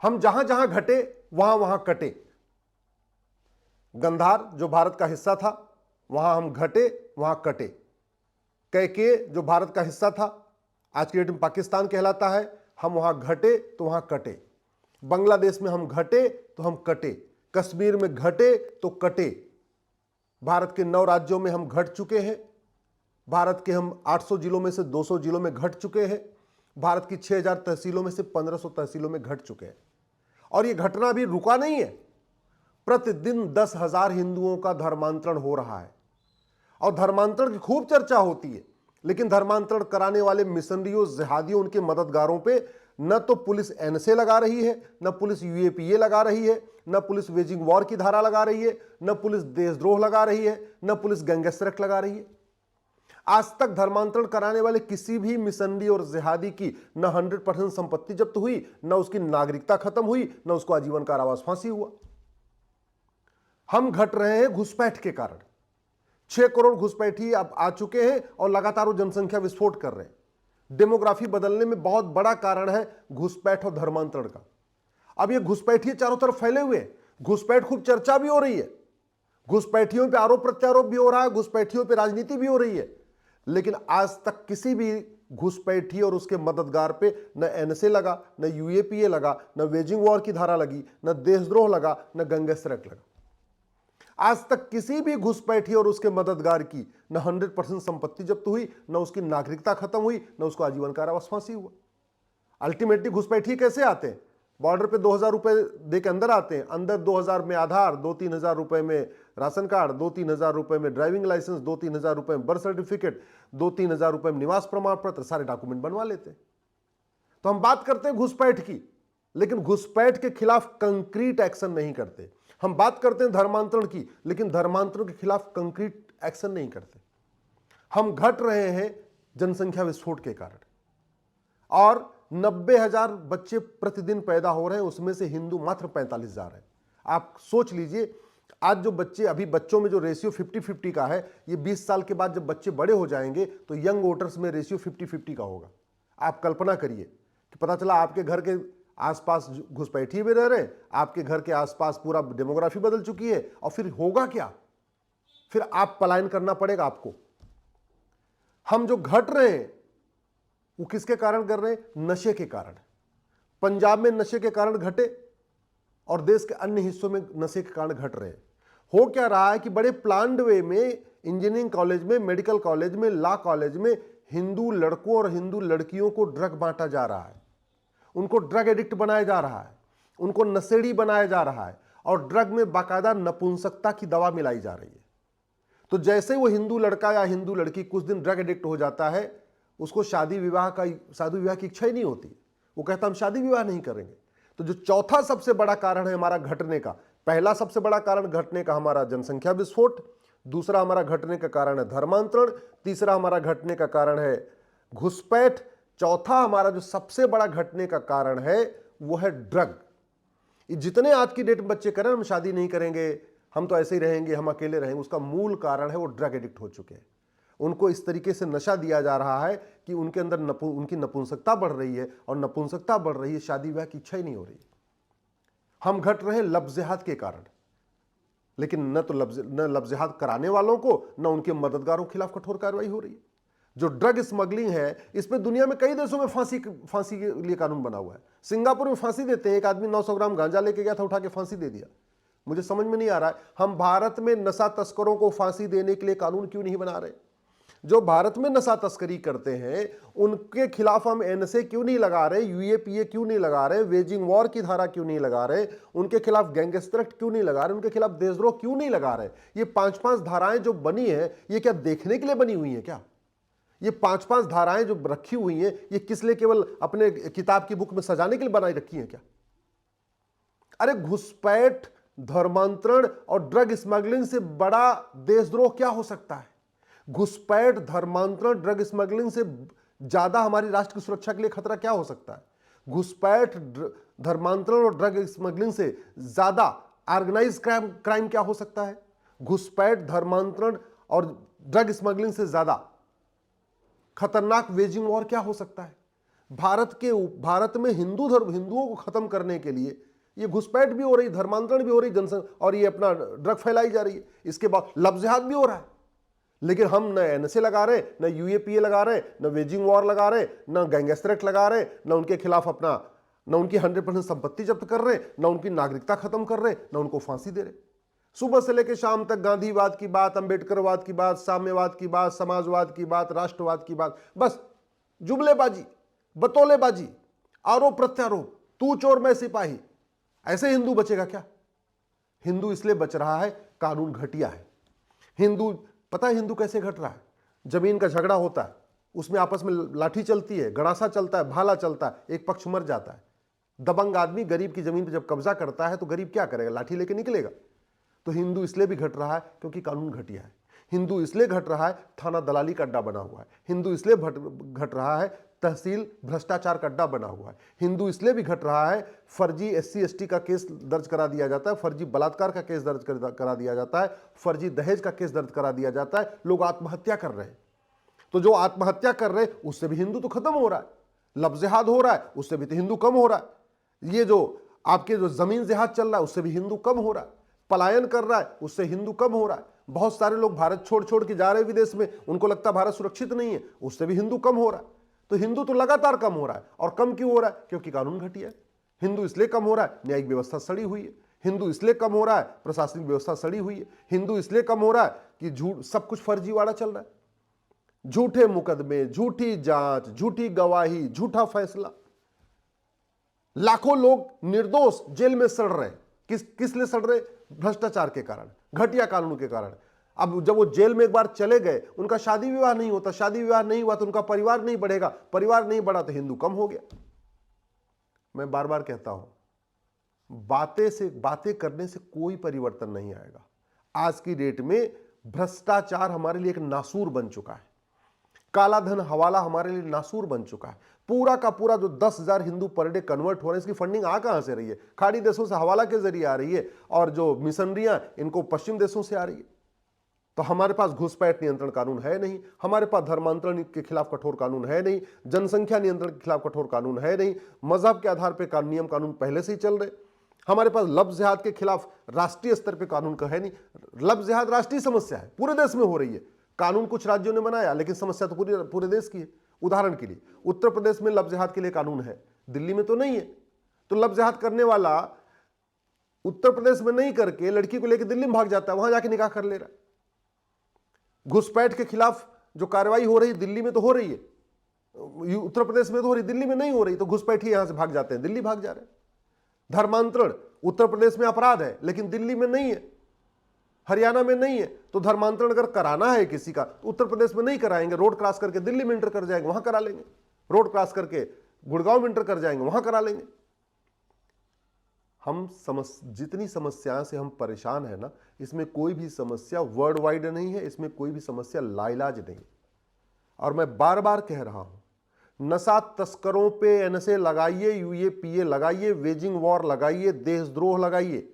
हम जहां जहां घटे वहां वहां कटे। गंधार जो भारत का हिस्सा था वहां हम घटे वहां कटे। कैके जो भारत का हिस्सा था, आज की डेट में पाकिस्तान कहलाता है, हम वहां घटे तो वहां कटे। बांग्लादेश में हम घटे तो हम कटे। कश्मीर में घटे तो कटे। भारत के 9 राज्यों में हम घट चुके हैं। भारत के हम 800 जिलों में से 200 जिलों में घट चुके हैं। भारत की 6000 तहसीलों में से 1500 तहसीलों में घट चुके हैं। और यह घटना भी रुका नहीं है। प्रतिदिन 10,000 हिंदुओं का धर्मांतरण हो रहा है और धर्मांतरण की खूब चर्चा होती है, लेकिन धर्मांतरण कराने वाले मिशनरियों, जिहादियों, उनके मददगारों पे न तो पुलिस एनएसए लगा रही है, न पुलिस यूएपीए लगा रही है, न पुलिस वेजिंग वॉर की धारा लगा रही है, न पुलिस देशद्रोह लगा रही है, न पुलिस गैंगस्टर एक्ट लगा रही है। आज तक धर्मांतरण कराने वाले किसी भी मिशनरी और जिहादी की न 100% संपत्ति जब्त हुई, न उसकी नागरिकता खत्म हुई, न उसको आजीवन कारावास फांसी हुआ। हम घट रहे हैं घुसपैठ के कारण। 6 करोड़ घुसपैठी अब आ चुके हैं और लगातार वो जनसंख्या विस्फोट कर रहे हैं। डेमोग्राफी बदलने में बहुत बड़ा कारण है घुसपैठ और धर्मांतरण का। अब ये घुसपैठी चारों तरफ फैले हुए हैं। घुसपैठ खूब चर्चा भी हो रही है, घुसपैठियों पे आरोप प्रत्यारोप भी हो रहा है, घुसपैठियों पे राजनीति भी हो रही है, लेकिन आज तक किसी भी घुसपैठी और उसके मददगार पे न एनएसए लगा, न यूएपीए लगा, न वेजिंग वॉर की धारा लगी, न देशद्रोह लगा, न गैंगस्टर एक्ट लगा। आज तक किसी भी घुसपैठी और उसके मददगार की न 100% संपत्ति जब्त हुई, न उसकी नागरिकता खत्म हुई, न उसको आजीवन कारावास फांसी हुआ। अल्टीमेटली घुसपैठी कैसे आते हैं? बॉर्डर पे 2,000 रुपए दे के अंदर आते हैं, अंदर 2,000 में आधार, 2-3 हजार रुपए में राशन कार्ड, 2-3 हजार रुपए में ड्राइविंग लाइसेंस, 2-3 हजार रुपए में बर्थ सर्टिफिकेट, 2-3 हजार रुपए में निवास प्रमाण पत्र, सारे डॉक्यूमेंट बनवा लेते हैं। तो हम बात करते हैं घुसपैठ की, लेकिन घुसपैठ के खिलाफ कंक्रीट एक्शन नहीं करते। हम बात करते हैं धर्मांतरण की, लेकिन धर्मांतरण के खिलाफ कंक्रीट एक्शन नहीं करते। हम घट रहे हैं जनसंख्या विस्फोट के कारण, और 90,000 बच्चे प्रतिदिन पैदा हो रहे हैं, उसमें से हिंदू मात्र 45,000 है। आप सोच लीजिए, आज जो बच्चे, अभी बच्चों में जो रेशियो 50-50 का है, ये 20 साल के बाद जब बच्चे बड़े हो जाएंगे तो यंग वोटर्स में रेशियो 50-50 का होगा। आप कल्पना करिए कि पता चला आपके घर के आसपास घुसपैठी भी रह रहे हैं, आपके घर के आसपास पूरा डेमोग्राफी बदल चुकी है, और फिर होगा क्या? फिर आप पलायन करना पड़ेगा आपको। हम जो घट रहे हैं वो किसके कारण कर रहे हैं? नशे के कारण। पंजाब में नशे के कारण घटे और देश के अन्य हिस्सों में नशे के कारण घट रहे हैं। हो क्या रहा है कि बड़े प्लान्ड वे में इंजीनियरिंग कॉलेज में, मेडिकल कॉलेज में, लॉ कॉलेज में हिंदू लड़कों और हिंदू लड़कियों को ड्रग बांटा जा रहा है, उनको ड्रग एडिक्ट बनाया जा रहा है, उनको नशेड़ी बनाया जा रहा है, और ड्रग में बाकायदा नपुंसकता की दवा मिलाई जा रही है। तो जैसे वो हिंदू लड़का या हिंदू लड़की कुछ दिन ड्रग एडिक्ट हो जाता है, उसको शादी विवाह की इच्छा ही नहीं होती, वो कहता हम शादी विवाह नहीं करेंगे। तो जो चौथा सबसे बड़ा कारण है हमारा घटने का, पहला सबसे बड़ा कारण घटने का हमारा जनसंख्या विस्फोट, दूसरा हमारा घटने का कारण है धर्मांतरण, तीसरा हमारा घटने का कारण है घुसपैठ, चौथा हमारा जो सबसे बड़ा घटने का कारण है वो है ड्रग। जितने आज की डेट में बच्चे करें हम शादी नहीं करेंगे, हम तो ऐसे ही रहेंगे, हम अकेले रहेंगे, उसका मूल कारण है वो ड्रग एडिक्ट हो चुके हैं। उनको इस तरीके से नशा दिया जा रहा है कि उनके अंदर उनकी नपुंसकता बढ़ रही है, और नपुंसकता बढ़ रही है, शादी विवाह की इच्छा ही नहीं हो रही। हम घट रहे हैं लफ्ज़-ए-जिहाद के कारण, लेकिन न तो लफ्ज़-ए-जिहाद कराने वालों को, न उनके मददगारों के खिलाफ कठोर कार्रवाई हो रही है। जो ड्रग स्मगलिंग है, इस पे दुनिया में कई देशों में फांसी के लिए कानून बना हुआ है। सिंगापुर में फांसी देते हैं, एक आदमी 900 ग्राम गांजा लेके गया था, उठा के फांसी दे दिया। मुझे समझ में नहीं आ रहा है हम भारत में नशा तस्करों को फांसी देने के लिए कानून क्यों नहीं बना रहे? जो भारत में नशा तस्करी करते हैं उनके खिलाफ हम एनएसए क्यों नहीं लगा रहे, यूएपीए क्यों नहीं लगा रहे, वेजिंग वॉर की धारा क्यों नहीं लगा रहे, उनके खिलाफ गैंगस्टर एक्ट क्यों नहीं लगा रहे, उनके खिलाफ देशद्रोह क्यों नहीं लगा रहे? ये 5-5 धाराएं जो बनी है, ये क्या देखने के लिए बनी हुई है क्या? ये 5-5 धाराएं जो रखी हुई हैं, ये किस लिए केवल अपने किताब की बुक में सजाने के लिए बनाई रखी है क्या? अरे घुसपैठ, धर्मांतरण और ड्रग स्मगलिंग से बड़ा देशद्रोह क्या हो सकता है? घुसपैठ, धर्मांतरण, ड्रग स्मगलिंग से ज्यादा हमारी राष्ट्र की सुरक्षा के लिए खतरा क्या हो सकता है? घुसपैठ, धर्मांतरण और ड्रग स्मगलिंग से ज्यादा ऑर्गेनाइज क्राइम क्या हो सकता है? घुसपैठ, धर्मांतरण और ड्रग स्मगलिंग से ज्यादा खतरनाक वेजिंग वॉर क्या हो सकता है? भारत में हिंदुओं को खत्म करने के लिए ये घुसपैठ भी हो रही, धर्मांतरण भी हो रही, जनसंख्या और ये अपना ड्रग फैलाई जा रही है। इसके बाद लव जिहाद भी हो रहा है, लेकिन हम न एनएसए लगा रहे, न यूएपीए लगा रहे, न वेजिंग वॉर लगा रहे, न गैंगस्टर एक्ट लगा रहे, न उनके खिलाफ न उनकी 100% संपत्ति जब्त कर रहे, न उनकी नागरिकता खत्म कर रहे, न उनको फांसी दे रहे। सुबह से लेकर शाम तक गांधीवाद की बात, अंबेडकरवाद की बात, साम्यवाद की बात, समाजवाद की बात, राष्ट्रवाद की बात, बस जुमलेबाजी, बतौलेबाजी, आरोप प्रत्यारोप, तू चोर मैं सिपाही। ऐसे हिंदू बचेगा क्या? हिंदू इसलिए बच रहा है, कानून घटिया है। पता है हिंदू कैसे घट रहा है? जमीन का झगड़ा होता है, उसमें आपस में लाठी चलती है, गड़ासा चलता है, भाला चलता है, एक पक्ष मर जाता है। दबंग आदमी गरीब की जमीन पर जब कब्जा करता है तो गरीब क्या करेगा? लाठी लेके निकलेगा। तो हिंदू इसलिए भी घट रहा है क्योंकि कानून घटिया है। हिंदू इसलिए घट रहा है, थाना दलाली का अड्डा बना हुआ है। हिंदू इसलिए घट रहा है, तहसील भ्रष्टाचार का अड्डा बना हुआ है। हिंदू इसलिए भी घट रहा है, फर्जी SC ST का केस दर्ज करा दिया जाता है, फर्जी बलात्कार का केस दर्ज करा दिया जाता है, फर्जी दहेज का केस दर्ज करा दिया जाता है, लोग आत्महत्या कर रहे हैं। तो जो आत्महत्या कर रहे हैं उससे भी हिंदू तो खत्म हो रहा है, लव जिहाद हो रहा है उससे भी तो हिंदू कम हो रहा है, ये जो आपके जो जमीन जिहाद चल रहा है उससे भी हिंदू कम हो रहा है, पलायन कर रहा है उससे हिंदू कम हो रहा है। बहुत सारे लोग भारत छोड़ छोड़ के जा रहे हैं विदेश में, उनको लगता है भारत सुरक्षित नहीं है, उससे भी हिंदू कम हो रहा है। तो हिंदू तो लगातार कम हो रहा है। और कम क्यों हो रहा है? क्योंकि कानून घटिया है। हिंदू इसलिए कम हो रहा है, न्यायिक व्यवस्था सड़ी हुई है। हिंदू इसलिए कम हो रहा है, प्रशासनिक व्यवस्था सड़ी हुई है। हिंदू इसलिए कम हो रहा है कि झूठ, सब कुछ फर्जीवाड़ा चल रहा है, झूठे मुकदमे, झूठी जांच, झूठी गवाही, झूठा फैसला। लाखों लोग निर्दोष जेल में सड़ रहे हैं। किस लिए सड़ रहे? भ्रष्टाचार के कारण, घटिया कानून के कारण। अब जब वो जेल में एक बार चले गए, उनका शादी विवाह नहीं होता, शादी विवाह नहीं हुआ तो उनका परिवार नहीं बढ़ेगा, परिवार नहीं बढ़ा तो हिंदू कम हो गया। मैं बार बार कहता हूं, बातें करने से कोई परिवर्तन नहीं आएगा। आज की डेट में भ्रष्टाचार हमारे लिए एक नासूर बन चुका है, काला धन हवाला हमारे लिए नासूर बन चुका है। पूरा का पूरा जो 10,000 हिंदू पर डे कन्वर्ट हो रहे हैं, इसकी फंडिंग आ कहां से रही है? खाड़ी देशों से हवाला के जरिए आ रही है, और जो मिशनरियां इनको पश्चिम देशों से आ रही है। तो हमारे पास घुसपैठ नियंत्रण कानून है नहीं, हमारे पास धर्मांतरण के खिलाफ कठोर कानून है नहीं, जनसंख्या नियंत्रण के खिलाफ कठोर कानून है नहीं, मजहब के आधार पर नियम कानून पहले से ही चल रहे। हमारे पास लव जिहाद के खिलाफ राष्ट्रीय स्तर पर कानून का है नहीं। लव जिहाद राष्ट्रीय समस्या है, पूरे देश में हो रही है। कानून कुछ राज्यों ने बनाया, लेकिन समस्या तो पूरे देश की है। उदाहरण के लिए उत्तर प्रदेश में लव जिहाद के लिए कानून है, दिल्ली में तो नहीं है। तो लव जिहाद करने वाला उत्तर प्रदेश में नहीं करके लड़की को लेकर दिल्ली में भाग जाता है, वहां जाके निकाह कर ले रहा है। घुसपैठ के खिलाफ जो कार्रवाई हो रही है दिल्ली में तो हो रही है, उत्तर प्रदेश में तो हो रही, दिल्ली में नहीं हो रही, तो घुसपैठी यहां से भाग जाते हैं, दिल्ली भाग जा रहे हैं। धर्मांतरण उत्तर प्रदेश में अपराध है, लेकिन दिल्ली में नहीं है, हरियाणा में नहीं है। तो धर्मांतरण अगर कराना है किसी का तो उत्तर प्रदेश में नहीं कराएंगे, रोड क्रॉस करके दिल्ली में इंटर कर जाएंगे, वहां करा लेंगे। रोड क्रॉस करके गुड़गांव में इंटर कर जाएंगे, वहां करा लेंगे। जितनी समस्याओं से हम परेशान है ना, इसमें कोई भी समस्या वर्ल्ड वाइड नहीं है, इसमें कोई भी समस्या लाइलाज नहीं। और मैं बार बार कह रहा हूं, नशा तस्करों पे एनएसए लगाइए, यूएपीए लगाइए, वेजिंग वॉर लगाइए, देशद्रोह लगाइए,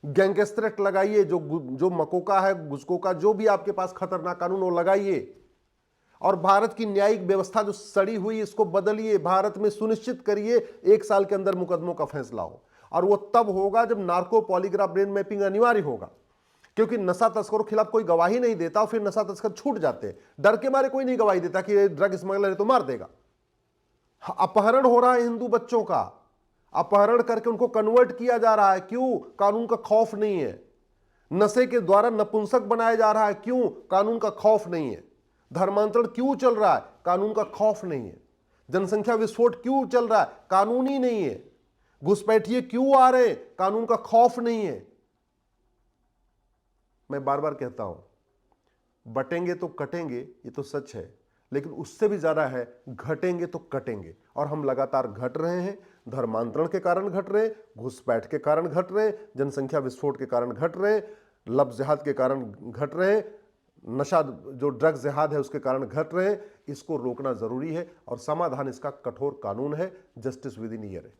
गैंगस्टर एक्ट लगाइए, जो मकोका है, घुसकोका, जो भी आपके पास खतरनाक कानून वो लगाइए। और भारत की न्यायिक व्यवस्था जो सड़ी हुई इसको बदलिए। भारत में सुनिश्चित करिए 1 साल के अंदर मुकदमों का फैसला हो, और वो तब होगा जब नार्को पॉलीग्राफ ब्रेन मैपिंग अनिवार्य होगा। क्योंकि नशा तस्करों के खिलाफ कोई गवाही नहीं देता और फिर नशा तस्कर छूट जाते हैं, डर के मारे कोई नहीं गवाही देता कि ड्रग स्मगलर है तो मार देगा। अपहरण हो रहा है हिंदू बच्चों का, अपहरण करके उनको कन्वर्ट किया जा रहा है, क्यों? कानून का खौफ नहीं है। नशे के द्वारा नपुंसक बनाया जा रहा है, क्यों? कानून का खौफ नहीं है। धर्मांतरण क्यों चल रहा है? कानून का खौफ नहीं है। जनसंख्या विस्फोट क्यों चल रहा है? कानूनी नहीं है। घुसपैठिए क्यों आ रहे? कानून का खौफ नहीं है। मैं बार बार कहता हूं, बटेंगे तो कटेंगे, ये तो सच है, लेकिन उससे भी ज्यादा है घटेंगे तो कटेंगे। और हम लगातार घट रहे हैं। धर्मांतरण के कारण घट रहे, घुसपैठ के कारण घट रहे, जनसंख्या विस्फोट के कारण घट रहे, लव जिहाद के कारण घट रहे, नशा जो ड्रग्स जिहाद है उसके कारण घट रहे। इसको रोकना जरूरी है और समाधान इसका कठोर कानून है, जस्टिस विद इन ईयर है।